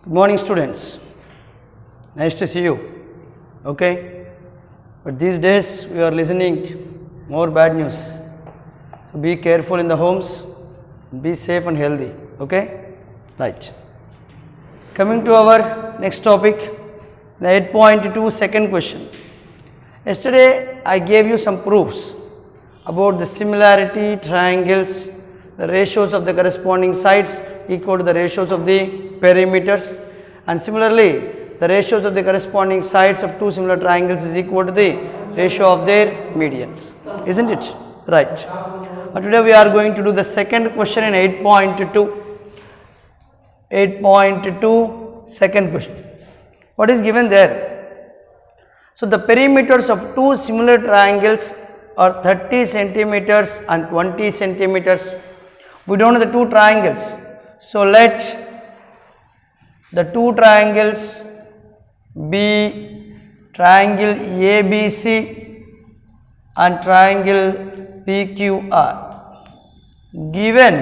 Good morning, students. Nice to see you. Okay, but these days we are listening more bad news. So be careful in the homes. Be safe and healthy. Okay, right. Coming to our next topic, the 8.2 second question. Yesterday I gave you some proofs about the similarity triangles, the ratios of the corresponding sides equal to the ratios of the perimeters, and similarly the ratios of the corresponding sides of two similar triangles is equal to the ratio of their medians, isn't it? Right. Today we are going to do the second question in 8.2. 8.2 second question. What is given there? So the perimeters of two similar triangles are 30 centimeters and 20 centimeters. We don't know the two triangles. So let the two triangles be triangle ABC and triangle PQR. Given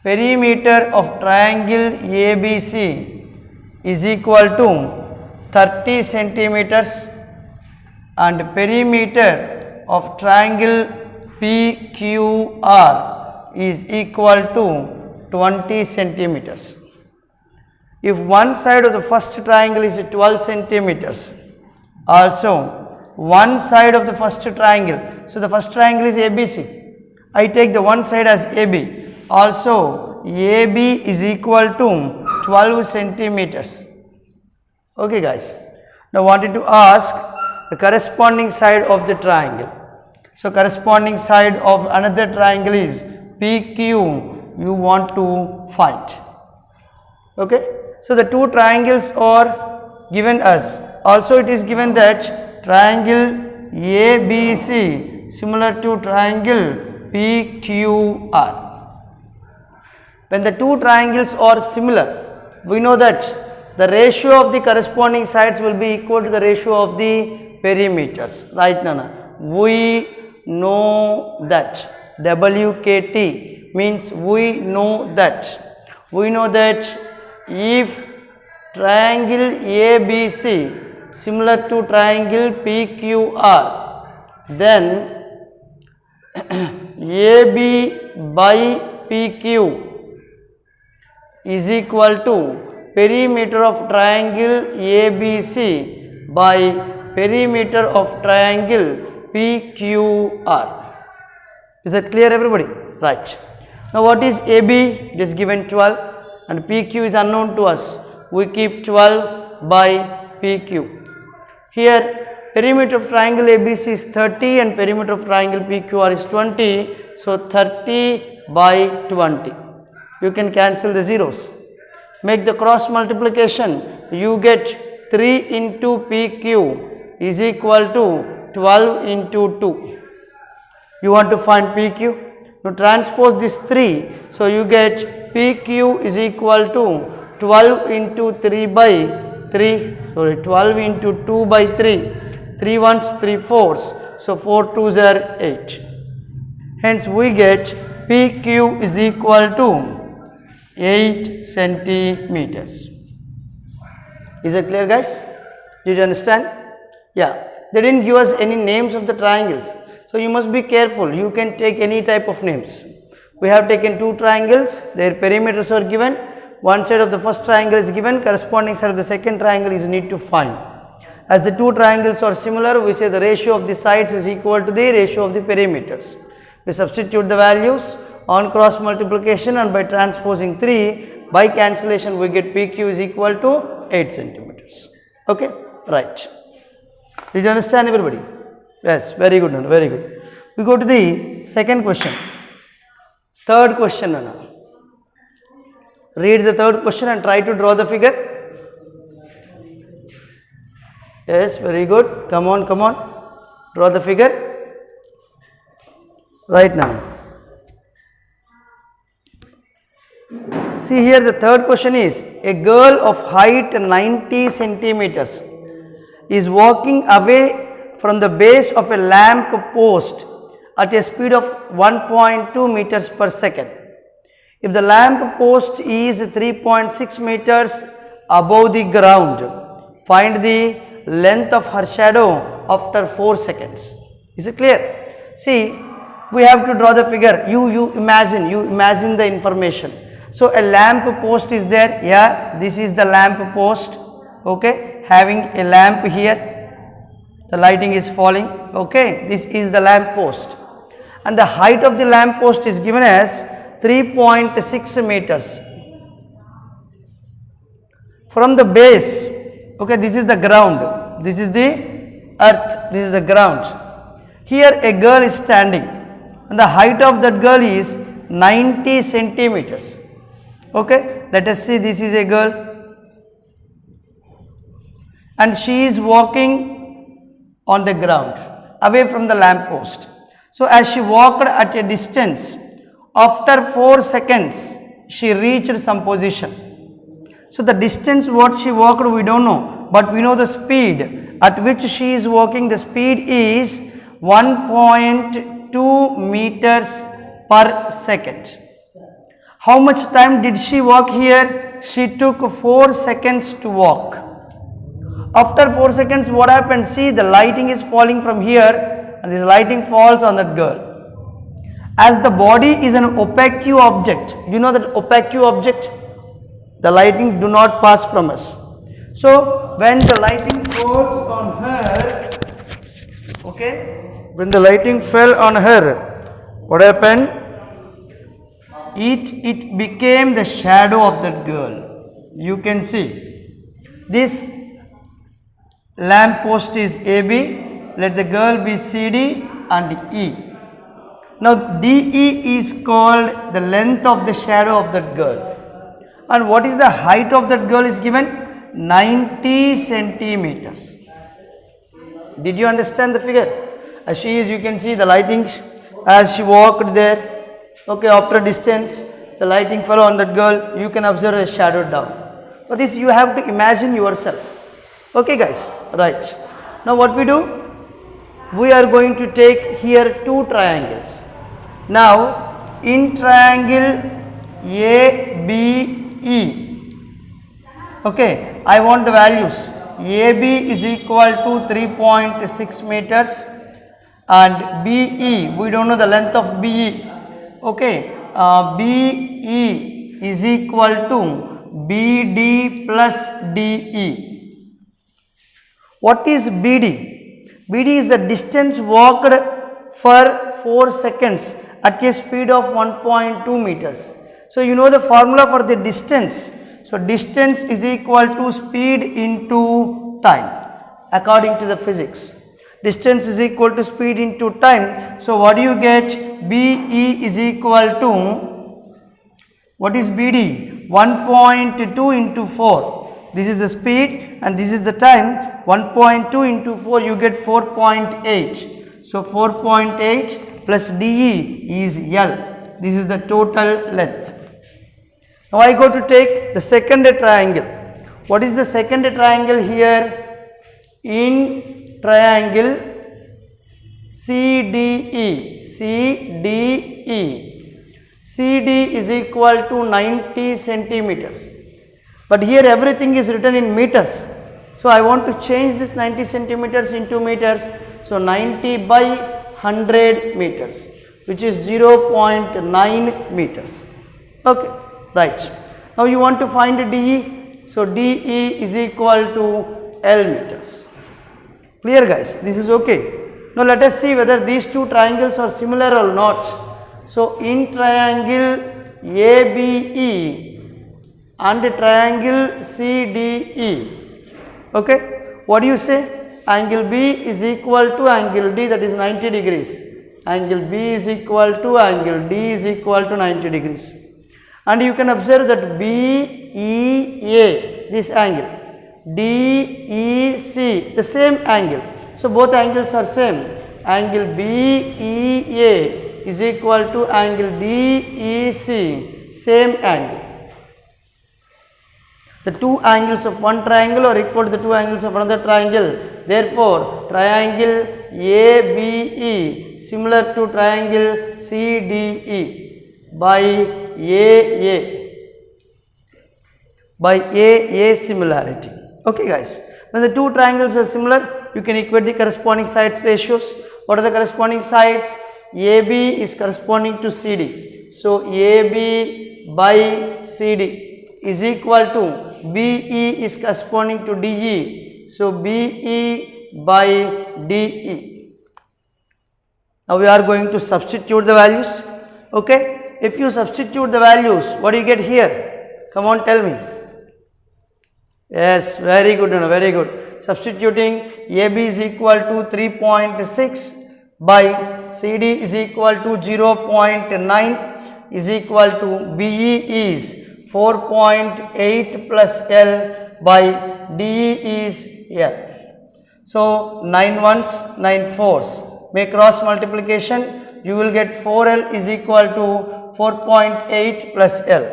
perimeter of triangle ABC is equal to 30 centimeters and perimeter of triangle PQR is equal to 20 centimeters. If one side of the first triangle is 12 centimeters, also one side of the first triangle, so the first triangle is ABC, I take the one side as AB, also AB is equal to 12 centimeters. Okay guys, now wanted to ask the corresponding side of the triangle. So corresponding side of another triangle is PQ, you want to find. Okay, so the two triangles are given us. Also it is given that triangle ABC similar to triangle PQR. When the two triangles are similar, we know that the ratio of the corresponding sides will be equal to the ratio of the perimeters. Right, Nana? We know that WKT means we know that. We know that if triangle ABC similar to triangle PQR, then AB by PQ is equal to perimeter of triangle ABC by perimeter of triangle PQR. Is that clear, everybody? Right. Now what is AB? It is given 12 and PQ is unknown to us. We keep 12 by PQ. Here perimeter of triangle ABC is 30 and perimeter of triangle PQR is 20. So 30 by 20. You can cancel the zeros. Make the cross multiplication. You get 3 into PQ is equal to 12 into 2. You want to find PQ. Now transpose this 3. So you get PQ is equal to 12 into 3 by 3. Sorry, 12 into 2 by 3. 3 ones, 3 fours. So 4 twos are 8. Hence we get PQ is equal to 8 centimeters. Is it clear, guys? Did you understand? Yeah. They didn't give us any names of the triangles. So you must be careful. You can take any type of names. We have taken two triangles. Their perimeters are given. One side of the first triangle is given. Corresponding side of the second triangle is need to find. As the two triangles are similar, we say the ratio of the sides is equal to the ratio of the perimeters. We substitute the values on cross multiplication and by transposing 3, by cancellation we get PQ is equal to 8 centimeters. Okay, right. Did you understand, everybody? Yes, very good, Nana, very good. We go to the second question. Third question, Nana. Read the third question and try to draw the figure. Yes, very good. Come on, come on. Draw the figure. Right, Nana. See here, the third question is, a girl of height 90 centimeters is walking away from the base of a lamp post at a speed of 1.2 meters per second. If the lamp post is 3.6 meters above the ground, find the length of her shadow after 4 seconds. Is it clear? See, we have to draw the figure. You imagine the information. So a lamp post is there. Yeah, this is the lamp post. Okay, having a lamp here. The lighting is falling. Okay, this is the lamp post, and the height of the lamp post is given as 3.6 meters. From the base, okay, this is the ground, this is the earth, this is the ground. Here a girl is standing, and the height of that girl is 90 centimeters. Okay, let us see, this is a girl, and she is walking on the ground away from the lamp post. So as she walked at a distance, after 4 seconds she reached some position. So the distance what she walked we don't know, but we know the speed at which she is walking. The speed is 1.2 meters per second. How much time did she walk here? She took 4 seconds to walk. After 4 seconds, what happened? See, the lighting is falling from here, and this lighting falls on that girl. As the body is an opaque object, you know that opaque object, the lighting do not pass from us. So when the lighting falls on her, okay, when the lighting fell on her, what happened? It became the shadow of that girl. You can see this lamp post is AB, let the girl be CD and E. Now DE is called the length of the shadow of that girl. And what is the height of that girl is given? 90 centimeters. Did you understand the figure? As she is, you can see the lighting as she walked there. Okay, after a distance, the lighting fell on that girl. You can observe a shadow down. But this you have to imagine yourself. Okay guys, right. Now what we do? We are going to take here two triangles. Now in triangle ABE, okay, I want the values. AB is equal to 3.6 meters and BE, we don't know the length of BE. Okay, BE is equal to BD plus DE. What is BD? BD is the distance walked for 4 seconds at a speed of 1.2 meters. So you know the formula for the distance. So distance is equal to speed into time according to the physics. Distance is equal to speed into time. So what do you get? BE is equal to, what is BD? 1.2 into 4. This is the speed and this is the time. 1.2 into 4 you get 4.8. So 4.8 plus DE is L. This is the total length. Now I go to take the second triangle. What is the second triangle here? In triangle CDE. CD is equal to 90 centimeters. But here everything is written in meters. So I want to change this 90 centimeters into meters. So 90 by 100 meters, which is 0.9 meters. Okay, right. Now you want to find DE. So DE is equal to L meters. Clear guys? This is okay. Now let us see whether these two triangles are similar or not. So in triangle ABE and triangle CDE, okay, what do you say? Angle B is equal to angle D, that is 90 degrees. Angle B is equal to angle D is equal to 90 degrees. And you can observe that BEA, this angle, DEC, the same angle. So both angles are same. Angle BEA is equal to angle DEC, same angle. The two angles of one triangle are equal to the two angles of another triangle. Therefore, triangle ABE similar to triangle CDE by AA by AA similarity. Okay guys, when the two triangles are similar, you can equate the corresponding sides ratios. What are the corresponding sides? AB is corresponding to CD. So AB by CD is equal to BE is corresponding to DE. So BE by DE. Now we are going to substitute the values. Okay, if you substitute the values, what do you get here? Come on, tell me. Yes, very good, very good. Substituting, AB is equal to 3.6 by CD is equal to 0.9 is equal to BE is 4.8 plus L by DE is L. So 9 ones, 9 fours. Make cross multiplication, you will get 4L is equal to 4.8 plus L.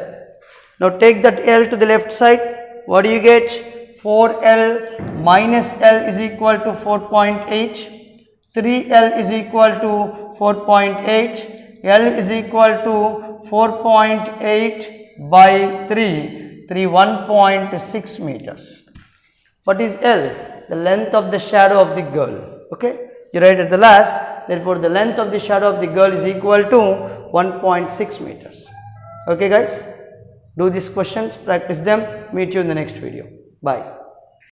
Now take that L to the left side. What do you get? 4L minus L is equal to 4.8. 3L is equal to 4.8. L is equal to 4.8 by 3. 1.6 meters. What is L? The length of the shadow of the girl. Okay, you write at the last. Therefore, the length of the shadow of the girl is equal to 1.6 meters. Okay guys, do these questions, practice them. Meet you in the next video. Bye.